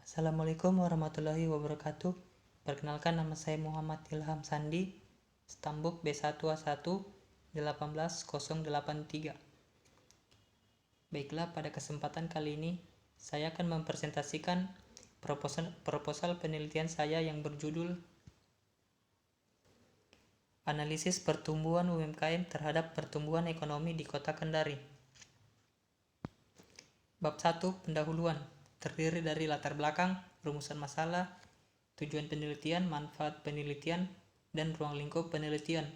Assalamualaikum warahmatullahi wabarakatuh. Perkenalkan, nama saya Muhammad Ilham Sandi, Stambuk B1A1 18083. Baiklah, pada kesempatan kali ini saya akan mempresentasikan proposal penelitian saya yang berjudul Analisis Pertumbuhan UMKM terhadap Pertumbuhan Ekonomi di Kota Kendari. Bab 1, pendahuluan, terdiri dari latar belakang, rumusan masalah, tujuan penelitian, manfaat penelitian, dan ruang lingkup penelitian.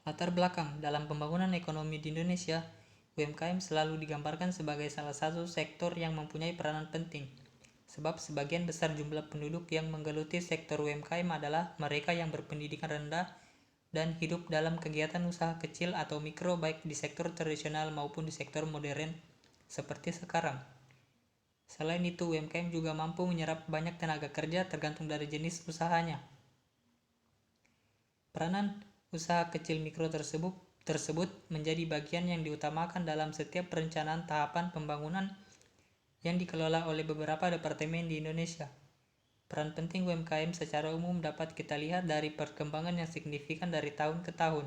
Latar belakang, dalam pembangunan ekonomi di Indonesia, UMKM selalu digambarkan sebagai salah satu sektor yang mempunyai peranan penting. Sebab sebagian besar jumlah penduduk yang menggeluti sektor UMKM adalah mereka yang berpendidikan rendah dan hidup dalam kegiatan usaha kecil atau mikro, baik di sektor tradisional maupun di sektor modern seperti sekarang. Selain itu, UMKM juga mampu menyerap banyak tenaga kerja tergantung dari jenis usahanya. Peranan usaha kecil mikro tersebut menjadi bagian yang diutamakan dalam setiap perencanaan tahapan pembangunan yang dikelola oleh beberapa departemen di Indonesia. Peran penting UMKM secara umum dapat kita lihat dari perkembangan yang signifikan dari tahun ke tahun,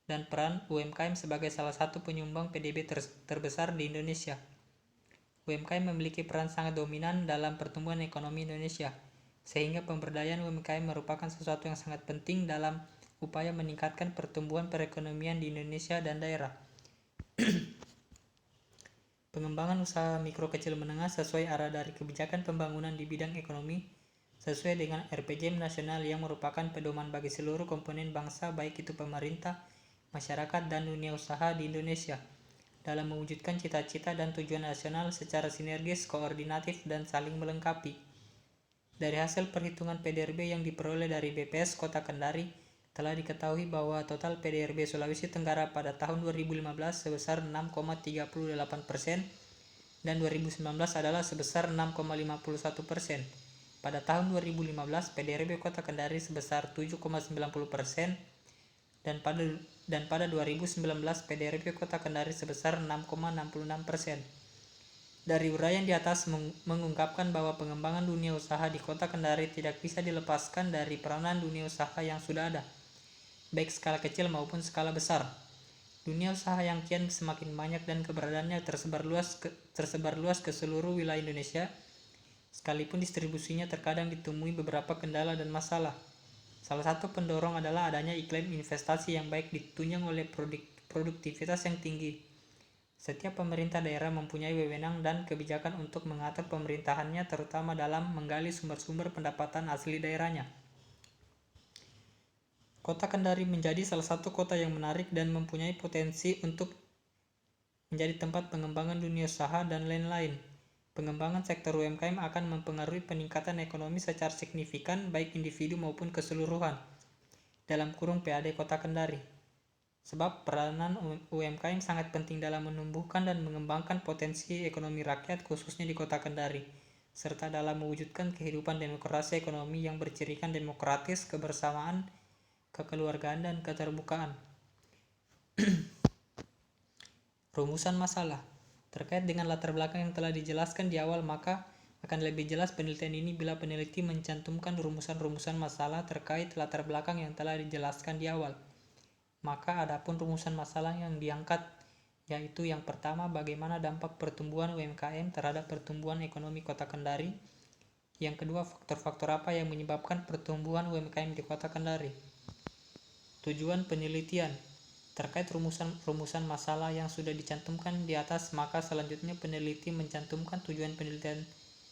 dan peran UMKM sebagai salah satu penyumbang PDB terbesar di Indonesia. UMKM memiliki peran sangat dominan dalam pertumbuhan ekonomi Indonesia, sehingga pemberdayaan UMKM merupakan sesuatu yang sangat penting dalam upaya meningkatkan pertumbuhan perekonomian di Indonesia dan daerah. Pengembangan usaha mikro kecil menengah sesuai arah dari kebijakan pembangunan di bidang ekonomi sesuai dengan RPJM nasional yang merupakan pedoman bagi seluruh komponen bangsa, baik itu pemerintah, masyarakat, dan dunia usaha di Indonesia, dalam mewujudkan cita-cita dan tujuan nasional secara sinergis, koordinatif, dan saling melengkapi. Dari hasil perhitungan PDRB yang diperoleh dari BPS Kota Kendari, telah diketahui bahwa total PDRB Sulawesi Tenggara pada tahun 2015 sebesar 6,38% dan 2019 adalah sebesar 6,51%. Pada tahun 2015, PDRB Kota Kendari sebesar 7,90% dan pada 2019 PDRB Kota Kendari sebesar 6,66%. Dari uraian di atas mengungkapkan bahwa pengembangan dunia usaha di Kota Kendari tidak bisa dilepaskan dari peranan dunia usaha yang sudah ada, baik skala kecil maupun skala besar. Dunia usaha yang kian semakin banyak dan keberadaannya tersebar luas ke seluruh wilayah Indonesia, sekalipun distribusinya terkadang ditemui beberapa kendala dan masalah. Salah satu pendorong adalah adanya iklim investasi yang baik ditunjang oleh produktivitas yang tinggi. Setiap pemerintah daerah mempunyai wewenang dan kebijakan untuk mengatur pemerintahannya, terutama dalam menggali sumber-sumber pendapatan asli daerahnya. Kota Kendari menjadi salah satu kota yang menarik dan mempunyai potensi untuk menjadi tempat pengembangan dunia usaha dan lain-lain. Pengembangan sektor UMKM akan mempengaruhi peningkatan ekonomi secara signifikan baik individu maupun keseluruhan dalam kurung PAD Kota Kendari. Sebab peranan UMKM sangat penting dalam menumbuhkan dan mengembangkan potensi ekonomi rakyat khususnya di Kota Kendari, serta dalam mewujudkan kehidupan demokrasi ekonomi yang bercirikan demokratis, kebersamaan, kekeluargaan, dan keterbukaan. Rumusan masalah. Terkait dengan latar belakang yang telah dijelaskan di awal, maka akan lebih jelas penelitian ini bila peneliti mencantumkan rumusan-rumusan masalah terkait latar belakang yang telah dijelaskan di awal. Maka adapun rumusan masalah yang diangkat, yaitu yang pertama, bagaimana dampak pertumbuhan UMKM terhadap pertumbuhan ekonomi Kota Kendari. Yang kedua, faktor-faktor apa yang menyebabkan pertumbuhan UMKM di Kota Kendari. Tujuan penelitian. Terkait rumusan masalah yang sudah dicantumkan di atas, maka selanjutnya peneliti mencantumkan tujuan penelitian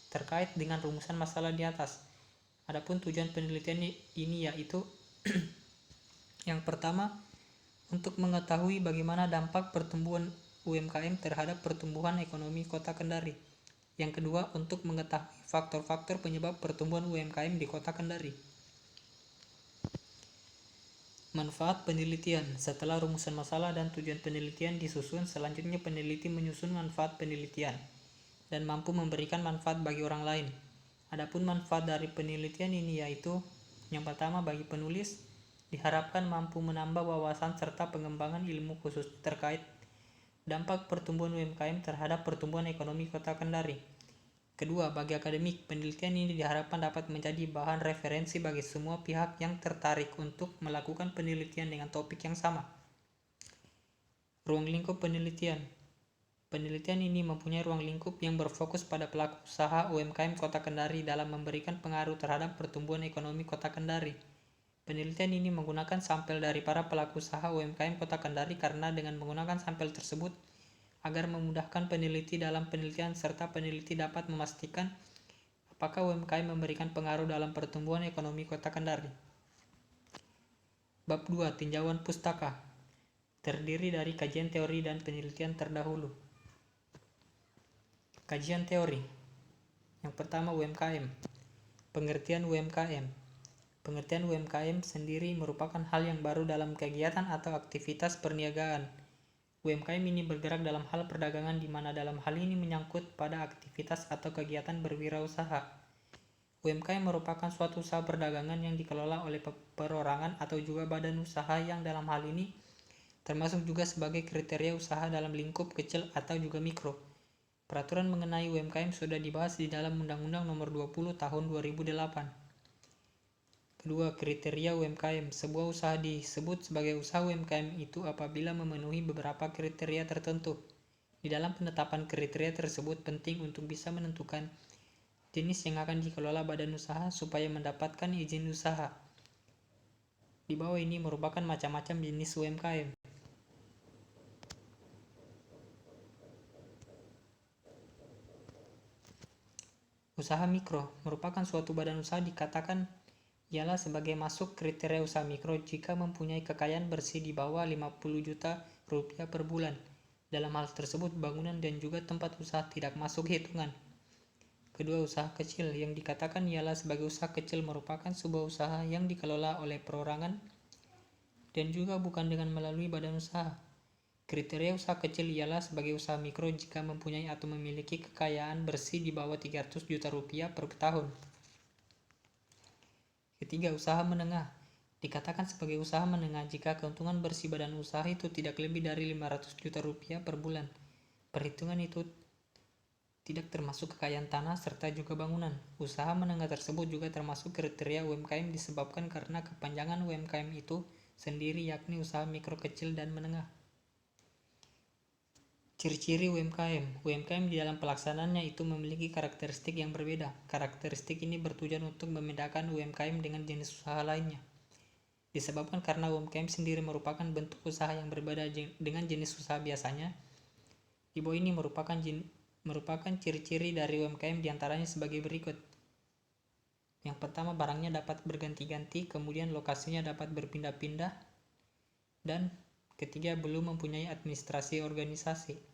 terkait dengan rumusan masalah di atas. Adapun tujuan penelitian ini yaitu yang pertama, untuk mengetahui bagaimana dampak pertumbuhan UMKM terhadap pertumbuhan ekonomi Kota Kendari. Yang kedua, untuk mengetahui faktor-faktor penyebab pertumbuhan UMKM di Kota Kendari. Manfaat penelitian. Setelah rumusan masalah dan tujuan penelitian disusun, selanjutnya peneliti menyusun manfaat penelitian dan mampu memberikan manfaat bagi orang lain. Adapun manfaat dari penelitian ini yaitu yang pertama, bagi penulis diharapkan mampu menambah wawasan serta pengembangan ilmu khusus terkait Dampak pertumbuhan UMKM terhadap pertumbuhan ekonomi Kota Kendari. Kedua, bagi akademik, penelitian ini diharapkan dapat menjadi bahan referensi bagi semua pihak yang tertarik untuk melakukan penelitian dengan topik yang sama. Ruang lingkup penelitian. Penelitian ini mempunyai ruang lingkup yang berfokus pada pelaku usaha UMKM Kota Kendari dalam memberikan pengaruh terhadap pertumbuhan ekonomi Kota Kendari. Penelitian ini menggunakan sampel dari para pelaku usaha UMKM Kota Kendari karena dengan menggunakan sampel tersebut agar memudahkan peneliti dalam penelitian serta peneliti dapat memastikan apakah UMKM memberikan pengaruh dalam pertumbuhan ekonomi Kota Kendari. Bab 2. Tinjauan pustaka. Terdiri dari kajian teori dan penelitian terdahulu. Kajian teori. Yang pertama, UMKM. Pengertian UMKM. Pengertian UMKM sendiri merupakan hal yang baru dalam kegiatan atau aktivitas perniagaan. UMKM ini bergerak dalam hal perdagangan di mana dalam hal ini menyangkut pada aktivitas atau kegiatan berwirausaha. UMKM merupakan suatu usaha perdagangan yang dikelola oleh perorangan atau juga badan usaha yang dalam hal ini termasuk juga sebagai kriteria usaha dalam lingkup kecil atau juga mikro. Peraturan mengenai UMKM sudah dibahas di dalam Undang-Undang Nomor 20 Tahun 2008. Kedua, kriteria UMKM. Sebuah usaha disebut sebagai usaha UMKM itu apabila memenuhi beberapa kriteria tertentu. Di dalam penetapan kriteria tersebut penting untuk bisa menentukan jenis yang akan dikelola badan usaha supaya mendapatkan izin usaha. Di bawah ini merupakan macam-macam jenis UMKM. Usaha mikro merupakan suatu badan usaha dikatakan ialah sebagai masuk kriteria usaha mikro jika mempunyai kekayaan bersih di bawah 50 juta rupiah per bulan. Dalam hal tersebut, bangunan dan juga tempat usaha tidak masuk hitungan. Kedua, usaha kecil yang dikatakan ialah sebagai usaha kecil merupakan sebuah usaha yang dikelola oleh perorangan dan juga bukan dengan melalui badan usaha. Kriteria usaha kecil ialah sebagai usaha mikro jika mempunyai atau memiliki kekayaan bersih di bawah 300 juta rupiah per tahun. Ketiga, usaha menengah. Dikatakan sebagai usaha menengah jika keuntungan bersih badan usaha itu tidak lebih dari 500 juta rupiah per bulan. Perhitungan itu tidak termasuk kekayaan tanah serta juga bangunan. Usaha menengah tersebut juga termasuk kriteria UMKM disebabkan karena kepanjangan UMKM itu sendiri yakni usaha mikro kecil dan menengah. Ciri-ciri UMKM. UMKM di dalam pelaksanaannya itu memiliki karakteristik yang berbeda. Karakteristik ini bertujuan untuk membedakan UMKM dengan jenis usaha lainnya. Disebabkan karena UMKM sendiri merupakan bentuk usaha yang berbeda dengan jenis usaha biasanya. Di bawah ini merupakan ciri-ciri dari UMKM diantaranya sebagai berikut. Yang pertama, barangnya dapat berganti-ganti, kemudian lokasinya dapat berpindah-pindah, dan ketiga, belum mempunyai administrasi organisasi.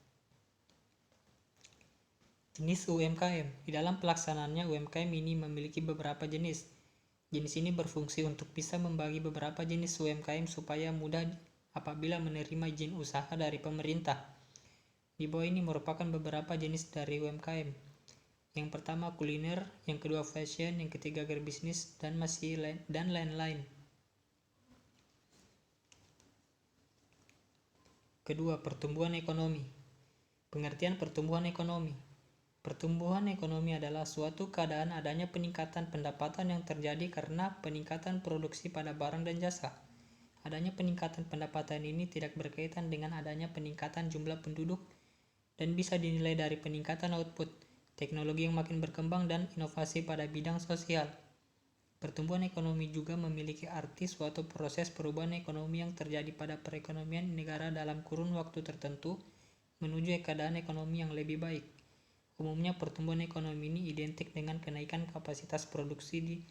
Jenis UMKM. Di dalam pelaksanaannya UMKM ini memiliki beberapa jenis. Jenis ini berfungsi untuk bisa membagi beberapa jenis UMKM supaya mudah apabila menerima izin usaha dari pemerintah. Di bawah ini merupakan beberapa jenis dari UMKM. Yang pertama kuliner, yang kedua fashion, yang ketiga agribisnis, dan lain-lain. Kedua, pertumbuhan ekonomi. Pengertian pertumbuhan ekonomi. Pertumbuhan ekonomi adalah suatu keadaan adanya peningkatan pendapatan yang terjadi karena peningkatan produksi pada barang dan jasa. Adanya peningkatan pendapatan ini tidak berkaitan dengan adanya peningkatan jumlah penduduk dan bisa dinilai dari peningkatan output, teknologi yang makin berkembang, dan inovasi pada bidang sosial. Pertumbuhan ekonomi juga memiliki arti suatu proses perubahan ekonomi yang terjadi pada perekonomian negara dalam kurun waktu tertentu menuju keadaan ekonomi yang lebih baik. Umumnya pertumbuhan ekonomi ini identik dengan kenaikan kapasitas produksi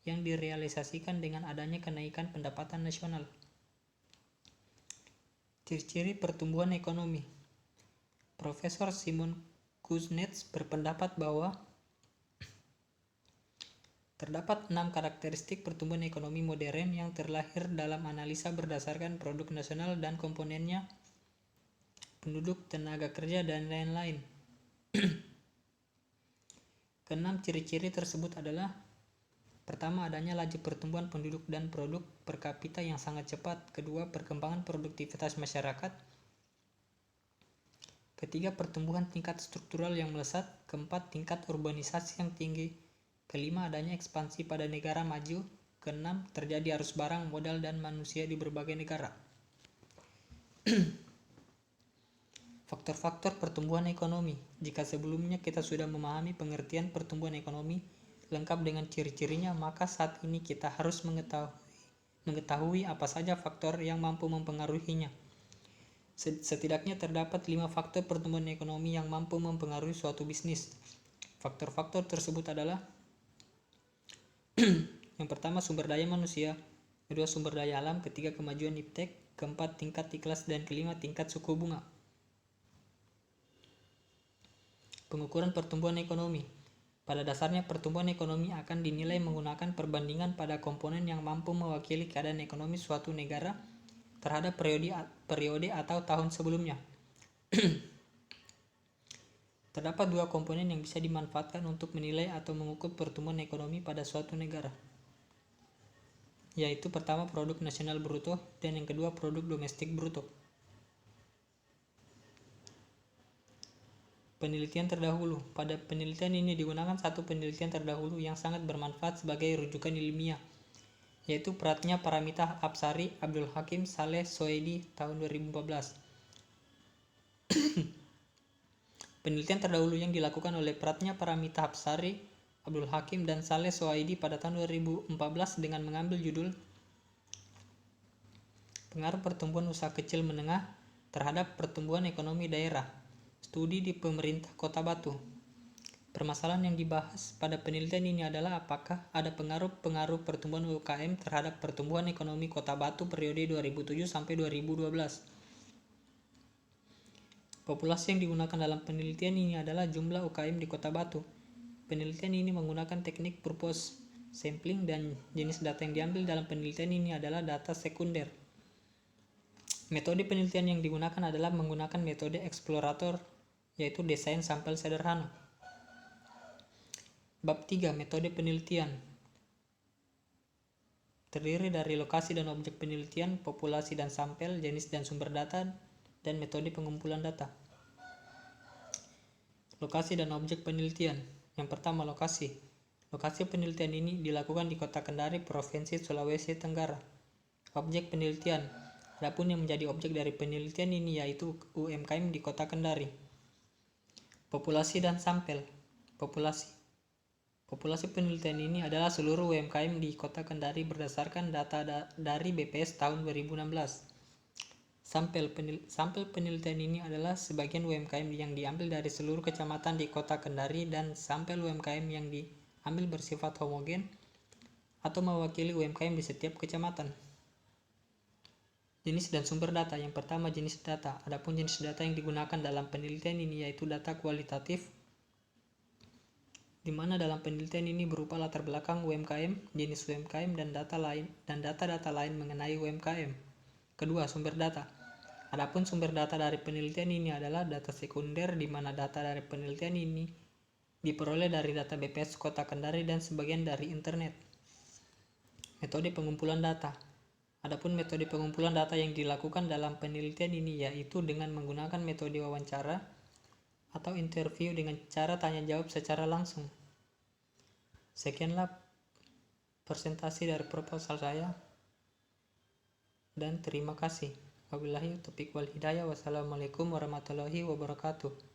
yang direalisasikan dengan adanya kenaikan pendapatan nasional. Ciri-ciri pertumbuhan ekonomi. Profesor Simon Kuznets berpendapat bahwa terdapat 6 karakteristik pertumbuhan ekonomi modern yang terlahir dalam analisa berdasarkan produk nasional dan komponennya, penduduk, tenaga kerja, dan lain-lain. Keenam ciri-ciri tersebut adalah: pertama, adanya laju pertumbuhan penduduk dan produk per kapita yang sangat cepat. Kedua, perkembangan produktivitas masyarakat. Ketiga, pertumbuhan tingkat struktural yang melesat. Keempat, tingkat urbanisasi yang tinggi. Kelima, adanya ekspansi pada negara maju. Keenam, terjadi arus barang, modal, dan manusia di berbagai negara. Faktor-faktor pertumbuhan ekonomi. Jika sebelumnya kita sudah memahami pengertian pertumbuhan ekonomi lengkap dengan ciri-cirinya, maka saat ini kita harus mengetahui apa saja faktor yang mampu mempengaruhinya. Setidaknya terdapat 5 faktor pertumbuhan ekonomi yang mampu mempengaruhi suatu bisnis. Faktor-faktor tersebut adalah yang pertama, sumber daya manusia. Kedua, sumber daya alam. Ketiga, kemajuan iptek. Keempat, tingkat ikhlas. Dan kelima, tingkat suku bunga. Pengukuran pertumbuhan ekonomi. Pada dasarnya, pertumbuhan ekonomi akan dinilai menggunakan perbandingan pada komponen yang mampu mewakili keadaan ekonomi suatu negara terhadap periode atau tahun sebelumnya. Terdapat 2 komponen yang bisa dimanfaatkan untuk menilai atau mengukur pertumbuhan ekonomi pada suatu negara, yaitu pertama, produk nasional bruto, dan yang kedua, produk domestik bruto. Penelitian terdahulu. Pada penelitian ini digunakan satu penelitian terdahulu yang sangat bermanfaat sebagai rujukan ilmiah, yaitu Pratnya Paramita Apsari, Abdul Hakim Saleh Soedi tahun 2014. Penelitian terdahulu yang dilakukan oleh Pratnya Paramita Apsari, Abdul Hakim, dan Saleh Soedi pada tahun 2014 dengan mengambil judul Pengaruh Pertumbuhan Usaha Kecil Menengah terhadap Pertumbuhan Ekonomi Daerah, Studi di Pemerintah Kota Batu. Permasalahan yang dibahas pada penelitian ini adalah apakah ada pengaruh pertumbuhan UKM terhadap pertumbuhan ekonomi Kota Batu periode 2007 sampai 2012. Populasi yang digunakan dalam penelitian ini adalah jumlah UKM di Kota Batu. Penelitian ini menggunakan teknik purpose sampling dan jenis data yang diambil dalam penelitian ini adalah data sekunder. Metode penelitian yang digunakan adalah menggunakan metode eksplorator, yaitu desain sampel sederhana. Bab 3. Metode penelitian. Terdiri dari lokasi dan objek penelitian, populasi dan sampel, jenis dan sumber data, dan metode pengumpulan data. Lokasi dan objek penelitian. Yang pertama, lokasi. Lokasi penelitian ini dilakukan di Kota Kendari, Provinsi Sulawesi Tenggara. Objek penelitian. Adapun yang menjadi objek dari penelitian ini yaitu UMKM di Kota Kendari. Populasi dan sampel. Populasi penelitian ini adalah seluruh UMKM di Kota Kendari berdasarkan data dari BPS tahun 2016. Sampel penelitian ini adalah sebagian UMKM yang diambil dari seluruh kecamatan di Kota Kendari dan sampel UMKM yang diambil bersifat homogen atau mewakili UMKM di setiap kecamatan. Jenis dan sumber data. Yang pertama, jenis data. Adapun jenis data yang digunakan dalam penelitian ini yaitu data kualitatif, di mana dalam penelitian ini berupa latar belakang UMKM, jenis UMKM, dan data-data lain mengenai UMKM. Kedua, sumber data. Adapun sumber data dari penelitian ini adalah data sekunder, di mana data dari penelitian ini diperoleh dari data BPS Kota Kendari dan sebagian dari internet. Metode pengumpulan data. Adapun metode pengumpulan data yang dilakukan dalam penelitian ini yaitu dengan menggunakan metode wawancara atau interview dengan cara tanya jawab secara langsung. Sekianlah presentasi dari proposal saya dan terima kasih. Wabillahi taufiq wal hidayah. Wassalamualaikum warahmatullahi wabarakatuh.